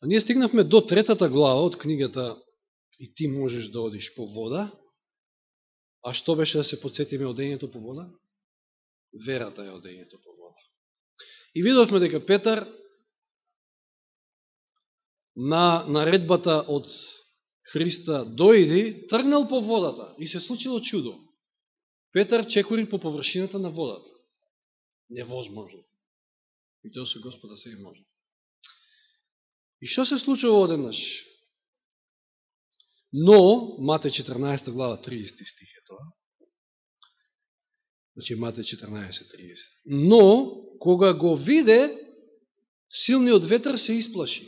А ние стигнавме до 3 глава од книгата И ти можеш да одиш по вода. А што беше да се подсетиме одењето по вода? Верата е одењето по вода. И видовме дека Петар на наредбата од Христа дојди, тргнал по водата и се случило чудо. Петар чекори по површината на водата. Невозможно. И тоа со Господа се може. И што се случува одеднаш? Но, Матеј 14 глава 30 стих е тоа. Значи Матеј 14:30. Но, кога го виде, силниот ветер се исплаши.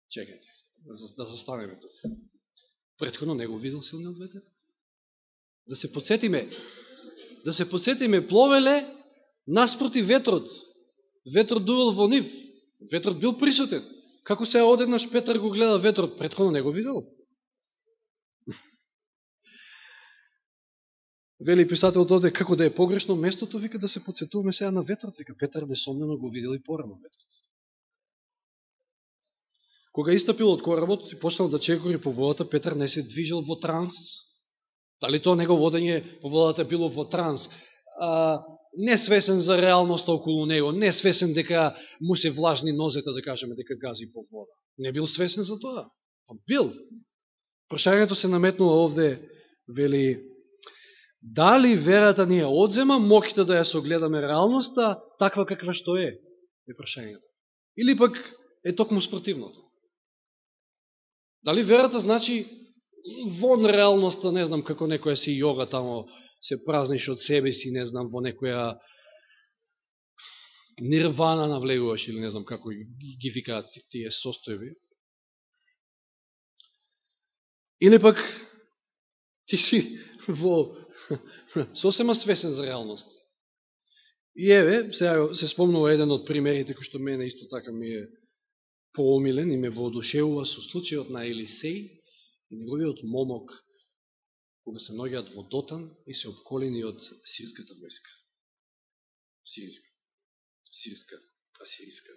Чекайте, да застанеме тука. Претходно не го видел силниот ветер? Да се подсетиме, пловеле наспроти ветрот. Ветрот дувал во нив. Ветрот бил присутен. Како се одеднаш Петар го гледа ветрот, претходно не го видел? Вели писателот овде, како да е погрешно местото, вика да се подсетуваме сега на ветрот, вика Петар несомнено го видел и порано ветрот. Кога истапил од коработ и почнал да чекори по водата, Петар не се движил во транс. Дали тоа него водење по водата било во транс? Несвесен за реалноста околу него, несвесен дека му се влажни нозета, да кажеме, дека гази по вода. Не бил свесен за тоа. Бил. Прашањето се наметнува овде, вели, дали верата ни ја одзема моќта да ја согледаме реалноста, таква каква што е прашањето. Или пак е токму спротивното. Дали верата значи вон реалноста, не знам, како некоја си јога тамо, се празниш од себе си, не знам, во некоја нирвана навлегуваш, или не знам како ги викаат тие состојби. Или пак ти си во сосема свесен за реалност. И еве, сега се спомнува еден од примерите кој што мене исто така ми е поомилен и ме воодушевува со случајот на Елисеј и неговиот момок, кога се наоѓаат во Дотан и се обколени од сирската војска. Асирска.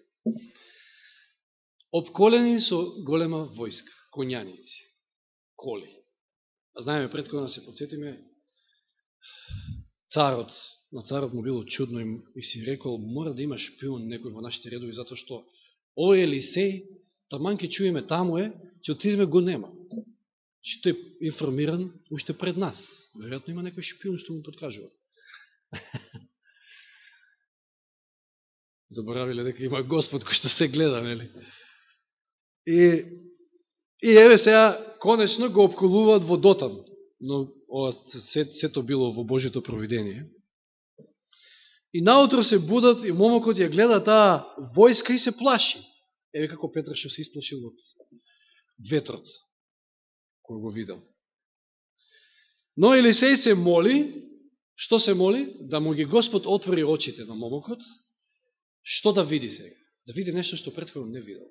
Обколени со голема војска, конјаници, коли. А знаеме, предходно се подсетиме, на царот му било чудно и си рекол, мора да има шпион некој во нашите редови, затоа што овој Елисеј, таман ке чуеме таму е, ќе отидеме го нема. Че тој е информиран уште пред нас. Веројатно има некој шпион што му подкажува. Заборавиле дека има Господ кој што се гледа, нели? И еве сега, конечно, го обколуваат во Дотан. Но ова сето било во Божјето провидение. И наутро се будат и момокот ја гледа таа војска и се плаши. Еве како Петар што се исплашил од ветрот, кој го видел. Но Елисеј се моли, што се моли? Да му ги Господ отвори очите на момокот, што да види сега? Да види нешто што претходно не видел.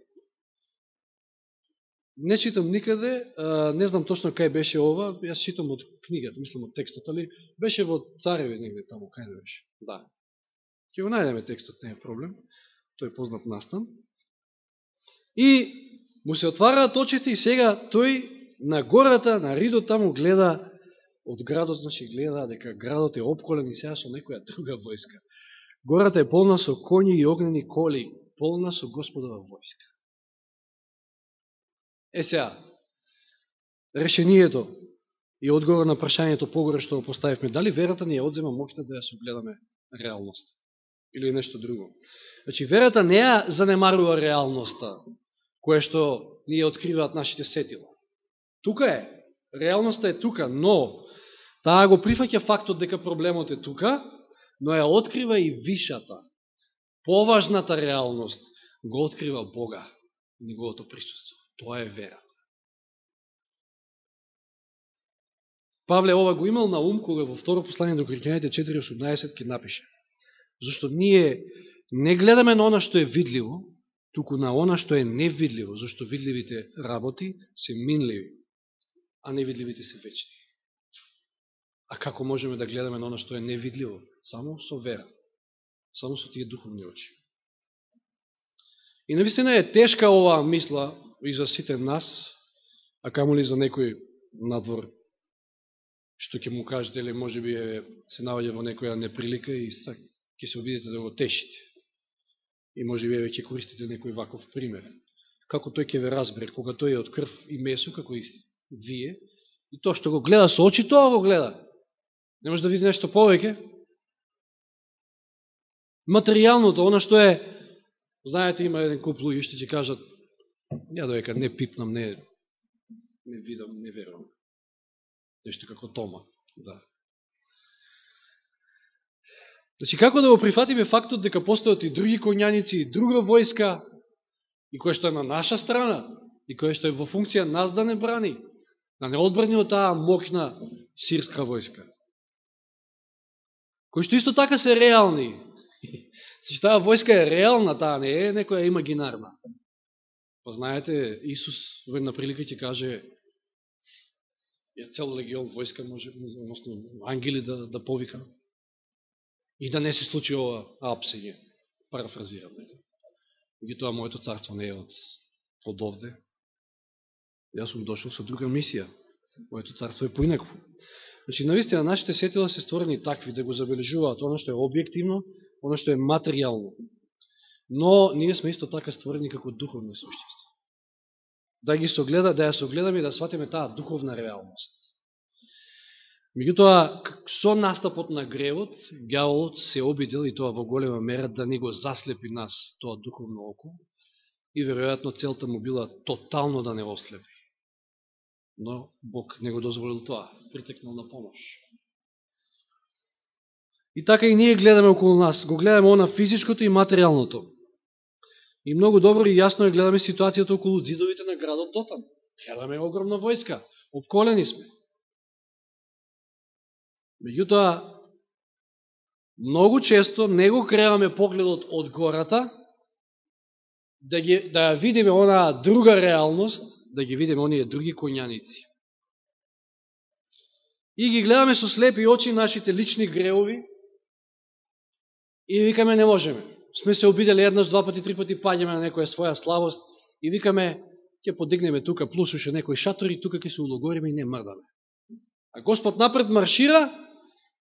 Не читам никаде, не знам точно кај беше ова, јас читам од книгата, мислам од текстот, али беше во Цареви негде таму, кај беше. Да. Ќе го најдеме текстот, не е проблем, тој е познат настан. И му се отвараат очите и сега тој на гората, на ридот таму гледа, од градот, значи гледа дека градот е обколен и сега со некоја друга војска. Гората е полна со коњи и огнени коли, полна со Господова војска. Сега, решението и одговор на прашањето погоре што го поставивме, дали верата ни ја одзема моќта да ја согледаме реалност или нешто друго. Значи, верата не ја занемарува реалноста, која што ни ја откриваат нашите сетила. Тука е, реалноста е тука, но таа го прифаќа фактот дека проблемот е тука, но ја открива и вишата, поважната реалност, го открива Бога, неговото присуство. Тоа е верата. Павле ова го имал на ум, кога во второ послание до Коринќаните 4:18 ќе напише. Зашто ние не гледаме на она што е видливо, туку на она што е невидливо, зашто видливите работи се минливи, а невидливите се вечни. А како можеме да гледаме на она што е невидливо? Само со вера. Само со тие духовни очи. И навистина е тешка оваа мисла и за сите нас, а камоли за некој надвор, што ќе му кажете, или може би се наоѓа во некоја неприлика и ќе се обидите да го тешите. И може би ќе користите некој ваков пример. Како тој ќе ве разбере, кога тој е од крв и месо, како и вие, и тоа што го гледа со очи, тоа го гледа. Не може да види нешто повеќе. Материјалното, она што е, знаете, има еден куп луѓе што ќе кажат, ја доека не пипнам, не видам, не верувам. Нешто како Тома. Да. Значи, како да го прифатиме фактот дека постојат и други коњаници, и друга војска, и која што е на наша страна, и која што е во функција нас да не брани, да не одбрани од таа моќна сирска војска. Кои што исто така се реални. Значи, таа војска е реална, таа не е некоја имагинарна. Па знаете, Исус во една прилика ќе каже, цел легион војска може, односно ангели да повика. И да не се случи ова апсење, парафразирам. Меѓутоа, моето царство не е од овде. Јас сум дошол со друга мисија. Моето царство е поинакво. Значи, навистина, нашите сетила се створени такви да го забележуваат оно што е објективно, оно што е материјално. Но ние сме исто така створени како духовни суштества. Да ја согледаме и да сватиме таа духовна реалност. Меѓутоа, со настапот на гревот, ѓаволот се обидел, и тоа во голема мера, да ни го заслепи нас тоа духовно око, и веројатно целта му била тотално да не ослепи. Но Бог не го дозволил тоа, притекнал на помош. И така и ние гледаме околу нас, го гледаме она физичкото и материјалното. И многу добро и јасно ја гледаме ситуацијата околу зидовите на градот Дотан. Гледаме огромна војска, обколени сме. Меѓутоа, многу често не го креваме погледот од гората, да ја видиме онаа друга реалност, да ги видиме оние други коњаници. И ги гледаме со слепи очи нашите лични греови и викаме не можеме. Сме се обидели еднаш, два пати, три пати, паѓаме на некоја своја слабост и викаме ќе подигнеме тука плюс уште некој шатор и тука ќе се улогориме и не мрдаме. А Господ напред маршира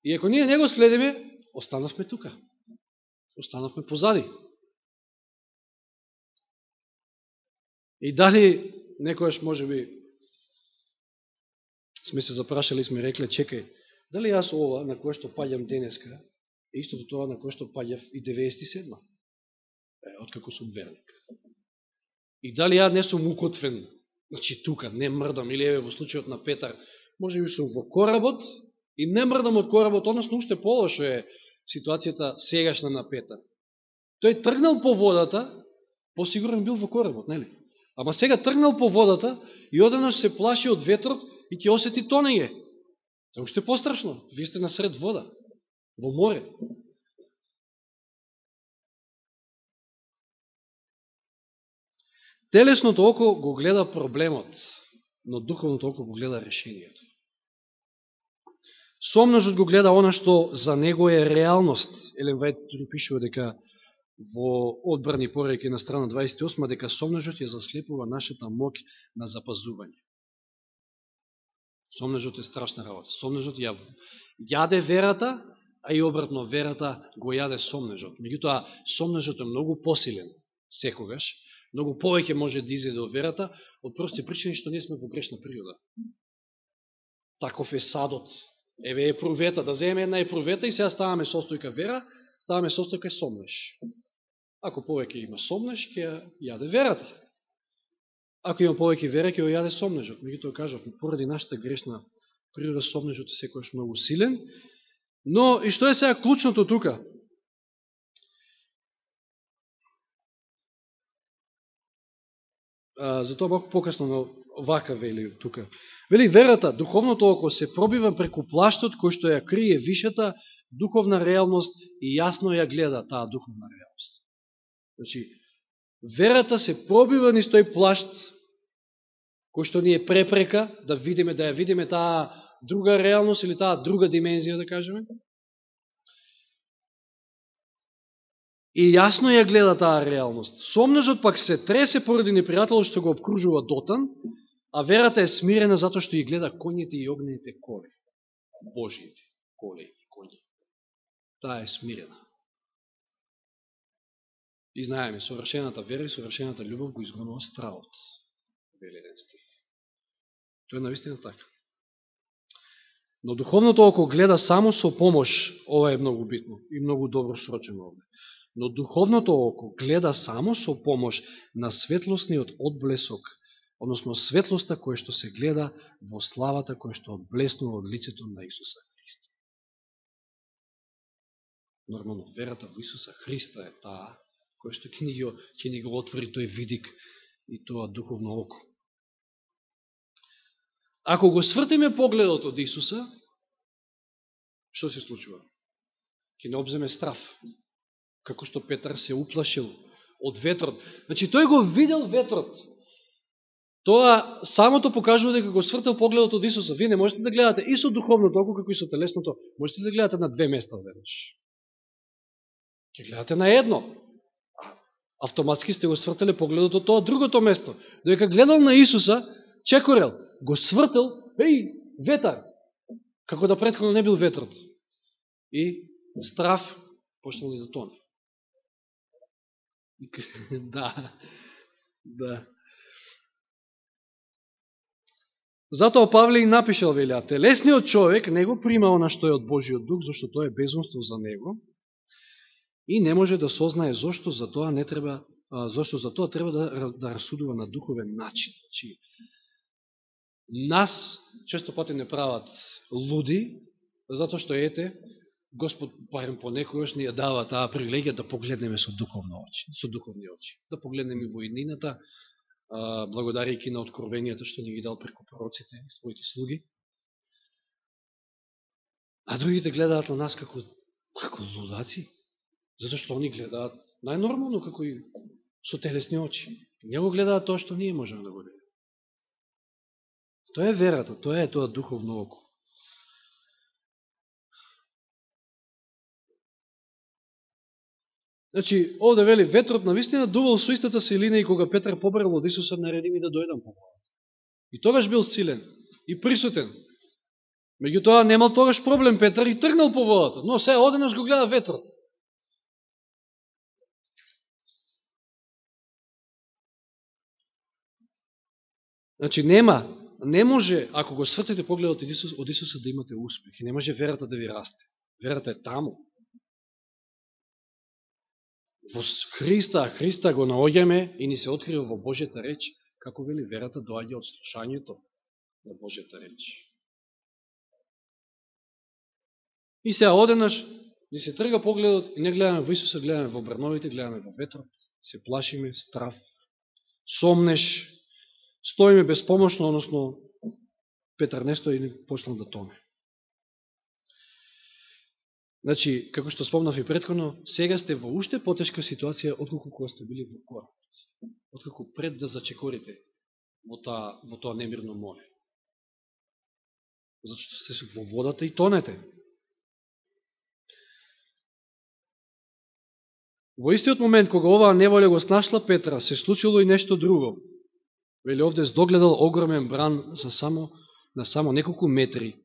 и ако ние не го следиме, останавме тука. Останавме позади. И дали некојаш може би сме се запрашали и сме рекле, чекај, дали јас ова на кое што паѓам денеска е истото тоа на кое што паѓав и 97-ма, откако сум верник. И дали ја не сум укотвен, значи тука, не мрдам, или еве во случајот на Петар, може би сум во коработ и не мрдам од коработ, односно уште полошо е ситуацијата сегашна на Петар. Тој тргнал по водата, посигурен бил во коработ, нели? Ама сега тргнал по водата и одеднаш се плаши од ветрот и ќе осети тонење. Тоа уште пострашно. Вие сте насред вода, во море. Телесното око го гледа проблемот, но духовното око го гледа решението. Сомножот го гледа она што за него е реалност. Елен Вајд пишува дека во одбрани пореки на страна 28, дека сомножот ја заслепува нашата моќ на запазување. Сомножот е страшна работа. Сомножот ја јаде верата, а и обратно верата го јаде сомножот. Меѓутоа, сомножот е многу посилен секогаш, многу повеќе може да изеде од верата, од прости причини што ние сме во грешна природа. Таков е садот. Еве е прувета, да земеме една е прувета и сега ставаме состојка вера, ставаме состојка сомнеж. Ако повеќе има сомнеж, ќе јаде верата. Ако има повеќе вера, ќе ја јаде сомнежот. Меѓутоа кажав, поради нашата грешна природа, сомнежот е секојаш многу силен. Но и што е сега клучното тука? Затоа малку покасно, но вака вели тука. Вели, верата, духовното око се пробива преку плаштот кој што ја крие вишата духовна реалност и јасно ја гледа таа духовна реалност. Значи, верата се пробива низ тој плашт кој што ни е препрека да ја видиме таа друга реалност или таа друга димензија, да кажеме. и јасно ја гледа таа реалност. Сомнежот пак се тресе поради непријателот што го обкружува дотан, а верата е смирена затоа што ја гледа коњите и огнените коли. Божиите коли и коњи. Таа е смирена. И знаеме, совршената вера и совршената љубов го изгонува стравот. Вели еден стих. Тоа е навистина така. Но духовното око гледа само со помош, ова е многу битно и многу добро срочено овде. Но духовното око гледа само со помош на светлосниот одблесок, односно светлоста која што се гледа во славата која што одблеснува од лицето на Исуса Христа. Нормално, верата во Исуса Христа е таа која што ќе ни го отвори тој видик и тоа духовно око. Ако го свртиме погледот од Исуса, што се случува? Ќе не обземе страф. Како што Петар се уплашил од ветрот. Значи, тој го видел ветрот. Тоа самото покажува дека го свртил погледот од Исуса. Вие не можете да гледате и со духовното око, како и со телесното. Можете да гледате на две места веднаш. Ќе гледате на едно. Автоматски сте го свртали погледот од тоа другото место. Додека гледал на Исуса, чекорел, го свртил, ветар, како да претходно не бил ветрот. И страф почнал да тоне. Да. Затоа Павле и напишал, велја, телесниот човек не го прима она што е од Божиот дух, зашто тоа е безумство за него и не може да сознае зашто за тоа треба да расудува на духовен начин. Значи, нас често пати не прават луди, затоа што Господ барем понекогаш ни ја дава таа привилегија да погледнеме со духовни очи. Да погледнеме во иднината, благодарејќи на откровенијата што ни ги дал преку пророците и своите слуги. А другите гледаат на нас како лудаци, затоа што они гледаат најнормално како и со телесни очи. Не го гледаат тоа што ние можеме да го видиме. Тоа е верата, тоа е тоа духовно око. Значи, овде вели, ветрот навистина дувал со истата силина и кога Петар побрал од Исуса, нареди ми да дојдам по водата. И тогаш бил силен и присутен. Меѓутоа, немал тогаш проблем Петар и тргнал по водата, но се одеднаш го гледа ветрот. Значи, не може, ако го свртите погледот од Исуса, да имате успех. И не може верата да ви расте. Верата е таму. Во Христа го наоѓаме и ни се открива во Божјата реч, како вели верата доаѓа од слушањето на Божјата реч. И сега одеднаш ни се трга погледот и не гледаме во Исуса, гледаме во брановите, гледаме во ветрот, се плашиме, страф, сомнеш, стоиме безпомошно, односно Петар не стои и не почнал да тоне. Значи, како што спомнав и претходно, сега сте во уште потешка ситуација отколку кога сте били во коработ. Отколку пред да зачекорите во тоа немирно море. Зато сте во водата и тонете. Во истиот момент кога оваа неволја го снашла Петра, се случило и нешто друго. Вели овде здогледал огромен бран на само неколку метри,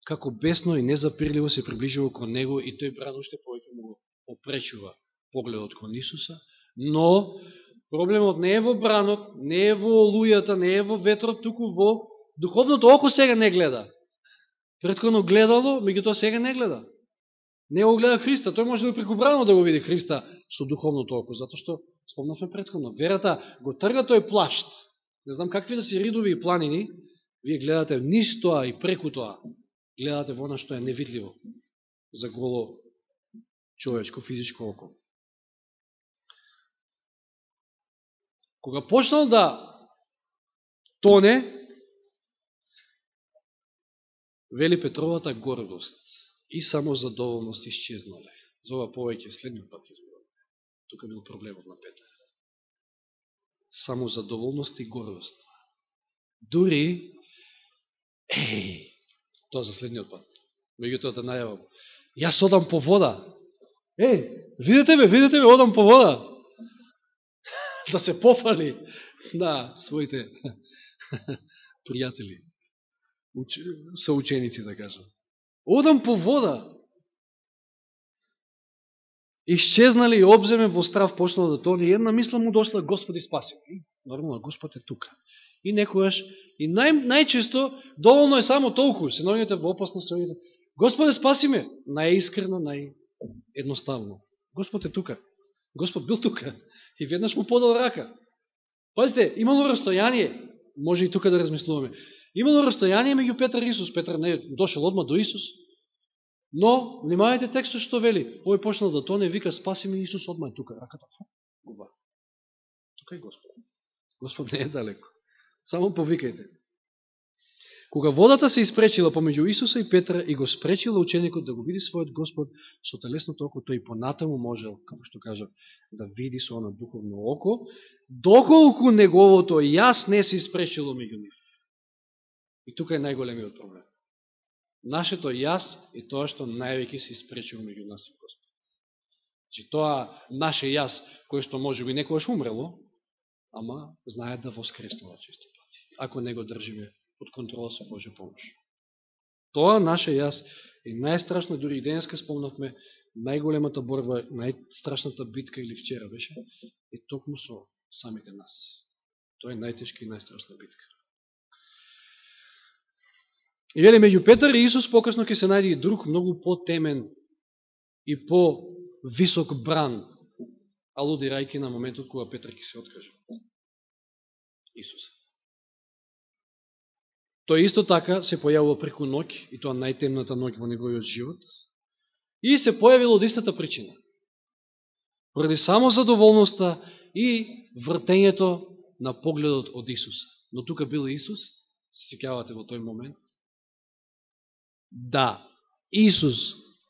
како бесно и незапирливо се приближува кон него и тој бран уште повеќе му го попречува погледот кон Исуса, но проблемот не е во бранот, не е во олујата, не е во ветрот, туку во духовното око сега не гледа. Претходно гледало, меѓутоа сега не гледа. Не го гледа Христа, тој може да преку бранот да го види Христа со духовното око, затоа што спомнавме претходно. Верата го трга тој плашт. Не знам какви да си ридови и планини, вие гледате низ тоа и преку тоа. Гледате во она што е невидливо за голо човечко, физичко око. Кога почнал да тоне, вели Петровата гордост и самозадоволност исчезнале. За ова повеќе следниот пат изборам. Тука бил проблемот на Петар. Самозадоволност и гордост. Дури, тоа за следниот пат. Меѓутоа да најавам. Јас одам по вода. видете ме, одам по вода. Да се пофали на своите пријатели, соученици, да кажам. Одам по вода. Исчезнали и обземе во страв, почнал да тоне. Една мисла му дошла, Господи спаси. Нормално, Господ е тука. И некојаш, и најчесто, доволно е само толку, се наоѓате во опасност, Господе спаси ме, најискрено, наједноставно. Господ е тука. Господ бил тука. И веднаш му подал рака. Пазите, имало растојание, може и тука да размислуваме, имало растојание меѓу Петар и Исус. Петар не е дошел одма до Исус, но, внимавајте текстот што вели, овој почнал да тоне, вика, спаси ме, Исус одма е тука, раката, губа. Тука е Господ. Господ не е далеко. Само повикајте. Кога водата се испречила помеѓу Исуса и Петра и го спречила ученикот да го види својот Господ со телесното око, тој понатаму можел, како што кажа, да види со оно духовно око, доколку неговото јас не се испречило меѓу нив. И тука е најголемиот проблем. Нашето јас е тоа што највеќе се испречило меѓу нас и Господ. Че тоа наше јас, кое што може би некојаш умрело, ама знае да воскреснува често пати, ако не го држиме под контрола со Божја помош. Тоа наше јас е најстрашно, дури и денеска спомнавме, најголемата борба, најстрашната битка, или вчера беше, е токму со самите нас. Тоа е најтешка и најстрашна битка. И вели, меѓу Петар и Исус покасно ќе се најде и друг многу по-темен и по-висок бран, алудирајќи на моментот кога Петар ќе се откаже Исуса. Тој исто така се појавува преку ноќ, и тоа најтемната ноќ во неговиот живот, и се појавило од истата причина. Поради само задоволноста и вртењето на погледот од Исуса. Но тука бил Исус, се сеќавате во тој момент, да, Исус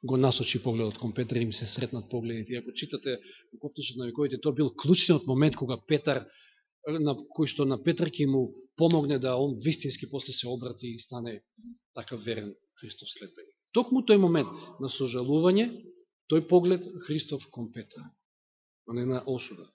го насочи погледот кон Петар, им се сретнат погледите. И ако читате во Копнешот на вековите, тоа бил клучниот момент кога Петар, кој што на Петар ќе му помогне да он вистински после се обрати и стане така верен Христов следбеник. Токму тој момент на сожалување, тој поглед Христов кон Петар, а не на осуда.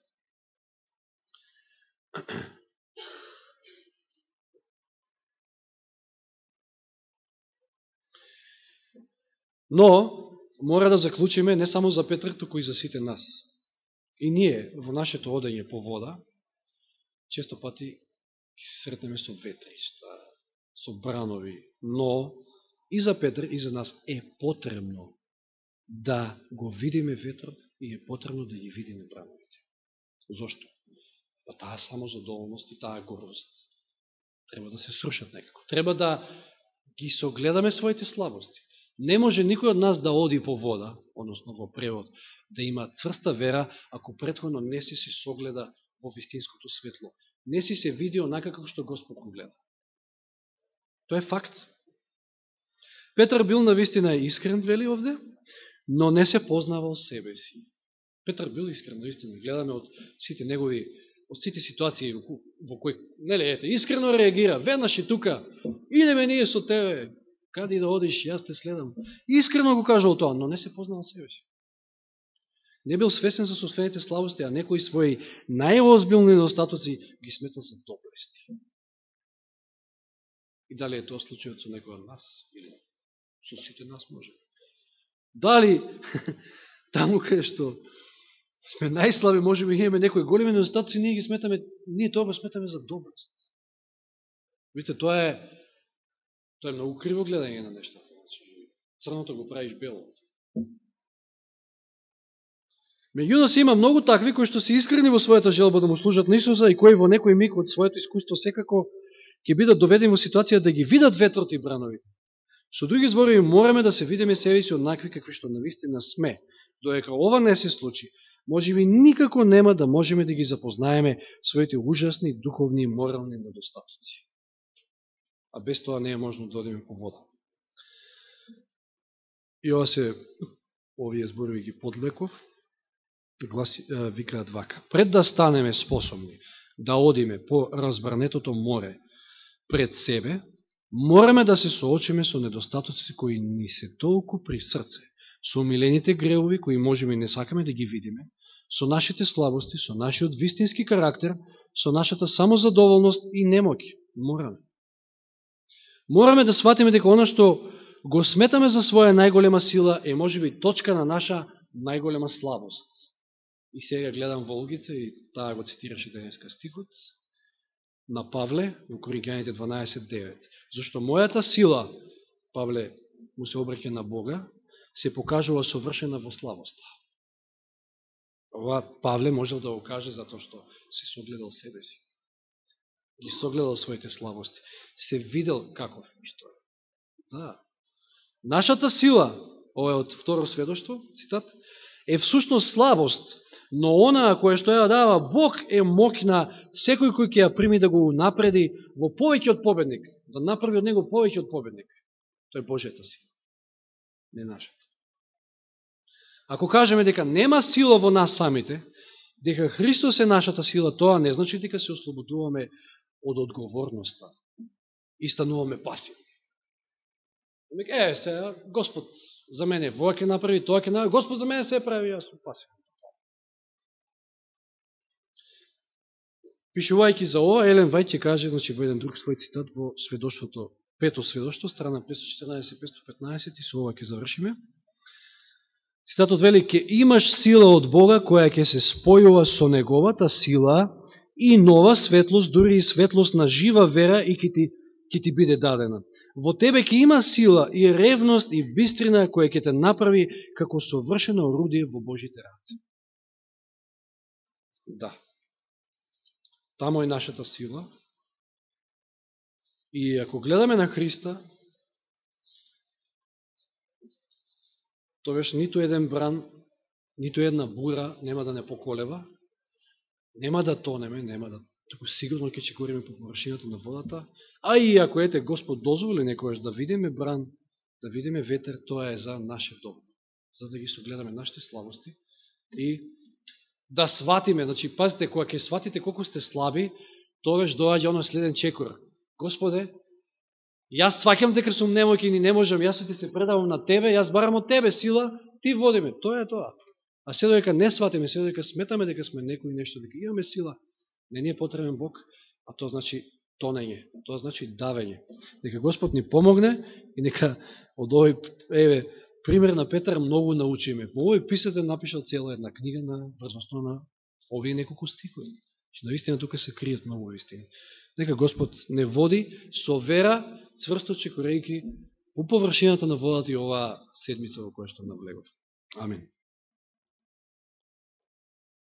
Но, мора да заклучиме не само за Петар, туку и за сите нас. И ние, во нашето одење по вода, често пати ќе се сретнеме со ветришта, со бранови, но и за Петар, и за нас е потребно да го видиме ветрот и е потребно да ги видиме брановите. Зошто? Па таа самозадоволност и таа гордост треба да се срушат некако. Треба да ги согледаме своите слабости. Не може никој од нас да оди по вода, односно во превод, да има цврста вера, ако претходно не си се согледа во вистинското светло. Не си се види онака како што Господ го гледа. Тоа е факт. Петар бил навистина искрен, вели овде, но не се познавал себе си. Петар бил искрен, навистина. Гледаме од сите негови, од сите ситуации во кои, нели, ете, искрено реагира. Веднаш и тука, идеме ние со тебе, каде и да одиш, јас те следам. Искрено го кажал тоа, но не се познавал себе си. Не бил свесен за собствените слабости, а некои своји најозбилни недостатоци ги сметал за доблести. И дали е тоа случајот со некој од нас? Или со сите нас може? Дали таму кај што сме најслаби, може би имаме некои големи недостатоци, ние ги сметаме, ние тоа го сметаме за доблест. Видите, тоа е многу криво гледање на нештата. Црното го правиш бело. Меѓу нас има многу такви кои што се искрени во својата желба да му служат на Исуса и кои во некој миг од своето искуство секако ќе бидат доведени во ситуација да ги видат ветрот и брановите. Со други зборови, мораме да се видиме себе си однакви какви што навистина сме. Додека ова не се случи, може би никако нема да можеме да ги запознаеме своите ужасни духовни и морални недостатоци. А без тоа не е можно да одиме по вода. И ова се, овие зборови ги подлеков, викаат вака. Пред да станеме способни да одиме по разбранетото море пред себе, мораме да се соочиме со недостатоците кои ни се толку при срце, со умилените гревови, кои можеме и не сакаме да ги видиме, со нашите слабости, со нашиот вистински карактер, со нашата самозадоволност и немоќ. Мораме да сватиме дека оно што го сметаме за своја најголема сила е можеби точка на наша најголема слабост. И сега гледам во Олгица и таа го цитираше денеска стихот на Павле, во Коринќаните 12.9. Зашто мојата сила, Павле му се обраќа на Бога, се покажува совршена во слабоста. Ова Павле можел да го каже затоа што се согледал себе си. Ги согледал своите слабости. Се видел каков што е. Да. Нашата сила, ова е од второ сведоштво, цитат, е всушност слабост, но она која што ја дава Бог е моќна секој кој ќе ја прими да го напреди во повеќе од победник, да направи од него повеќе од победник. Тоа е Божјата сила, не нашата. Ако кажеме дека нема сила во нас самите, дека Христос е нашата сила, тоа не значи дека се ослободуваме од одговорноста и стануваме пасивни. Сега, Господ за мене воја ќе направи, тоа ќе направи, Господ за мене се прави, јас сум пасивен. Пишувајќи за ова, Елен Вајт ќе каже, значи, во еден друг свој цитат во сведоштвото, пето сведоштво, страна 514-515, и со ова ќе завршиме. Цитатот вели, ке имаш сила од Бога, која ќе се спојува со неговата сила и нова светлост, дури и светлост на жива вера и ќе ти биде дадена. Во тебе ќе има сила и ревност и бистрина која ќе те направи како совршено орудие во Божите раце. Да. Тамо е нашата сила. И ако гледаме на Христа, тогаш ниту еден бран, ниту една бура нема да не поколева, нема да тонеме, нема да, туку сигурно ќе чекориме по површината на водата, а и ако ете Господ дозволи некојаш да видиме бран, да видиме ветер, тоа е за наше добро, за да ги согледаме нашите слабости и да сватиме, значи пазите, кога ќе сватите колку сте слаби, тогаш доаѓа оно следен чекор. Господе, јас сваќам дека сум немоќен и не можам, јас ти се предавам на Тебе, јас барам од Тебе сила, Ти водиме. Тоа е тоа. А се додека не сватиме, се додека сметаме дека сме некој нешто, дека имаме сила, не ни е потребен Бог, а тоа значи тонење, тоа значи давење. Дека Господ ни помогне и нека од овој пример на Петар многу научиме. Во овој писател напишал цела една книга на врзносно на овие неколку стихови. Наистина тука се кријат многу истини. Нека Господ не води со вера, цврсто чекорејки по површината на водата и оваа седмица во која што навлегов. Амин.